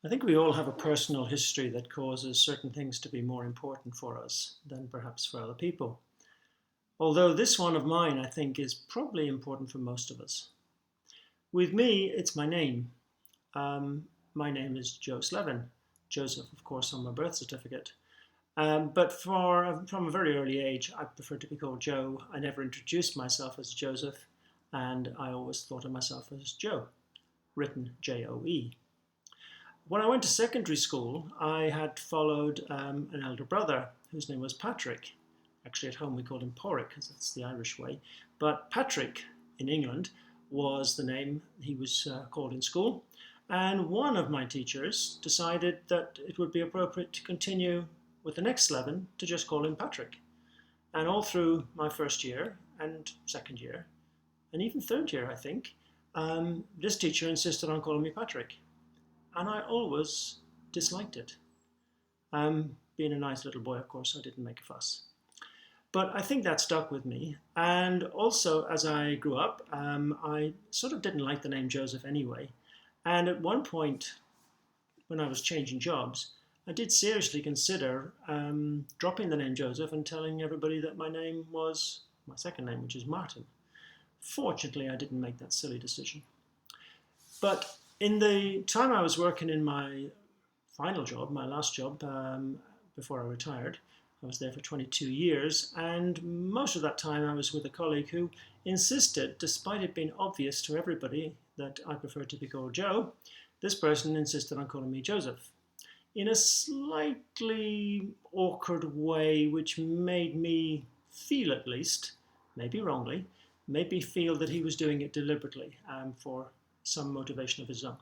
I think we all have a personal history that causes certain things to be more important for us than perhaps for other people. Although this one of mine, I think, is probably important for most of us. With me, it's my name. My name is Joe Slevin. Joseph, of course, on my birth certificate. But from a very early age, I preferred to be called Joe. I never introduced myself as Joseph, and I always thought of myself as Joe, written J-O-E. When I went to secondary school, I had followed an elder brother whose name was Patrick. Actually, at home we called him Porrick, because that's the Irish way. But Patrick, in England, was the name he was called in school. And one of my teachers decided that it would be appropriate to continue with the next Slevin to just call him Patrick. And all through my first year and second year, and even third year, I think, this teacher insisted on calling me Patrick. And I always disliked it. Being a nice little boy, of course, I didn't make a fuss. But I think that stuck with me. And also, as I grew up, I sort of didn't like the name Joseph anyway. And at one point, when I was changing jobs, I did seriously consider dropping the name Joseph and telling everybody that my second name, which is Martin. Fortunately, I didn't make that silly decision. But in the time I was working in my final job, my last job, before I retired, I was there for 22 years, and most of that time I was with a colleague who insisted, despite it being obvious to everybody that I preferred to be called Joe, this person insisted on calling me Joseph, in a slightly awkward way, which made me feel, at least, maybe wrongly, made me feel that he was doing it deliberately for some motivation of his own.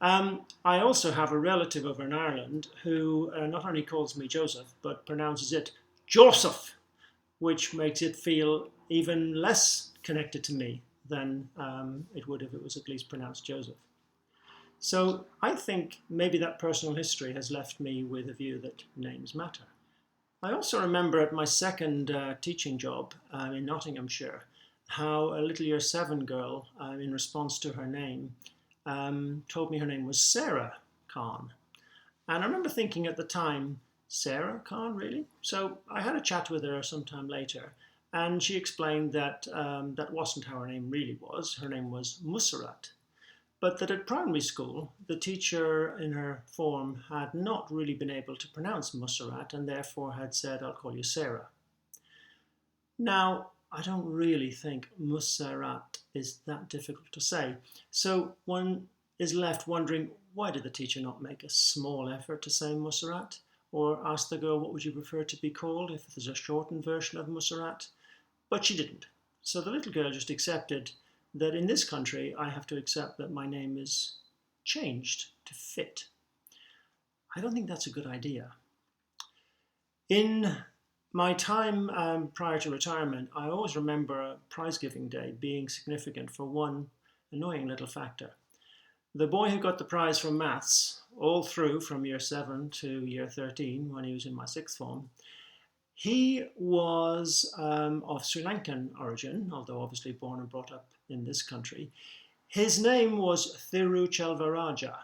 I also have a relative over in Ireland who not only calls me Joseph, but pronounces it Joseph, which makes it feel even less connected to me than it would if it was at least pronounced Joseph. So I think maybe that personal history has left me with a view that names matter. I also remember at my second teaching job in Nottinghamshire how a little year 7 girl, in response to her name, told me her name was Sarah Khan. And I remember thinking at the time, Sarah Khan, really? So I had a chat with her sometime later, and she explained that that wasn't how her name really was. Her name was Mussarat. But that at primary school, the teacher in her form had not really been able to pronounce Mussarat and therefore had said, I'll call you Sarah. Now, I don't really think Mussarat is that difficult to say. So one is left wondering, why did the teacher not make a small effort to say Mussarat? Or ask the girl, what would you prefer to be called if there's a shortened version of Mussarat? But she didn't. So the little girl just accepted that in this country, I have to accept that my name is changed to fit. I don't think that's a good idea. In my time prior to retirement, I always remember prize giving day being significant for one annoying little factor. The boy who got the prize from maths all through from year 7 to year 13 when he was in my 6th form, he was of Sri Lankan origin, although obviously born and brought up in this country. His name was Thiru Chelvaraja.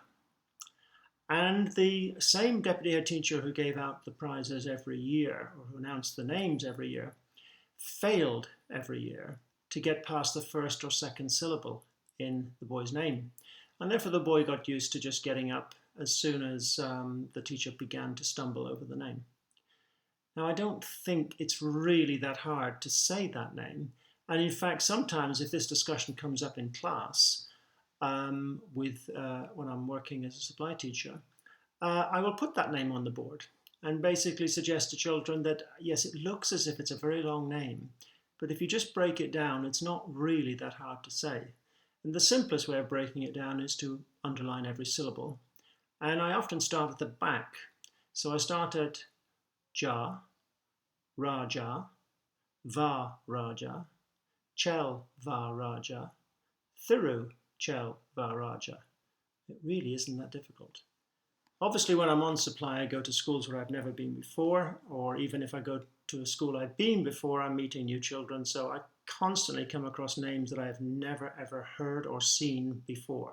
And the same deputy head teacher who gave out the prizes every year, or who announced the names every year, failed every year to get past the first or second syllable in the boy's name. And therefore the boy got used to just getting up as soon as the teacher began to stumble over the name. Now, I don't think it's really that hard to say that name. And in fact, sometimes if this discussion comes up in class, when I'm working as a supply teacher, I will put that name on the board and basically suggest to children that, yes, it looks as if it's a very long name, but if you just break it down, it's not really that hard to say. And the simplest way of breaking it down is to underline every syllable. And I often start at the back. So I start at Ja, Raja, Va Raja, Chel Va Raja, Thiru Chel Va Raja. It really isn't that difficult. Obviously, when I'm on supply, I go to schools where I've never been before, or even if I go to a school I've been before, I'm meeting new children. So I constantly come across names that I have never ever heard or seen before.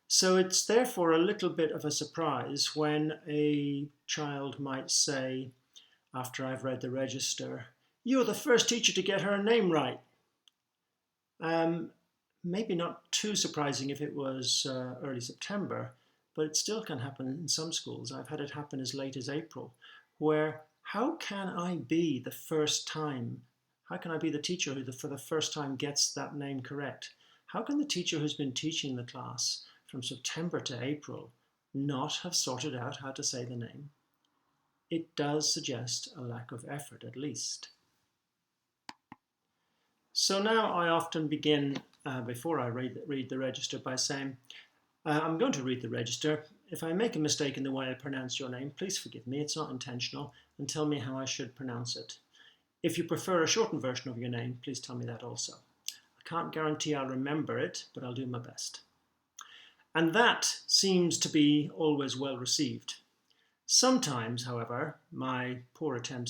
So it's therefore a little bit of a surprise when a child might say, after I've read the register, "You're the first teacher to get her name right." Maybe not too surprising if it was early September, but it still can happen in some schools. I've had it happen as late as April, where how can I be the first time? How can I be the teacher who for the first time gets that name correct? How can the teacher who's been teaching the class from September to April not have sorted out how to say the name? It does suggest a lack of effort, at least. So now I often begin, before I read the register, by saying, I'm going to read the register. If I make a mistake in the way I pronounce your name, please forgive me, it's not intentional, and tell me how I should pronounce it. If you prefer a shortened version of your name, please tell me that also. I can't guarantee I'll remember it, but I'll do my best. And that seems to be always well received. Sometimes, however, my poor attempts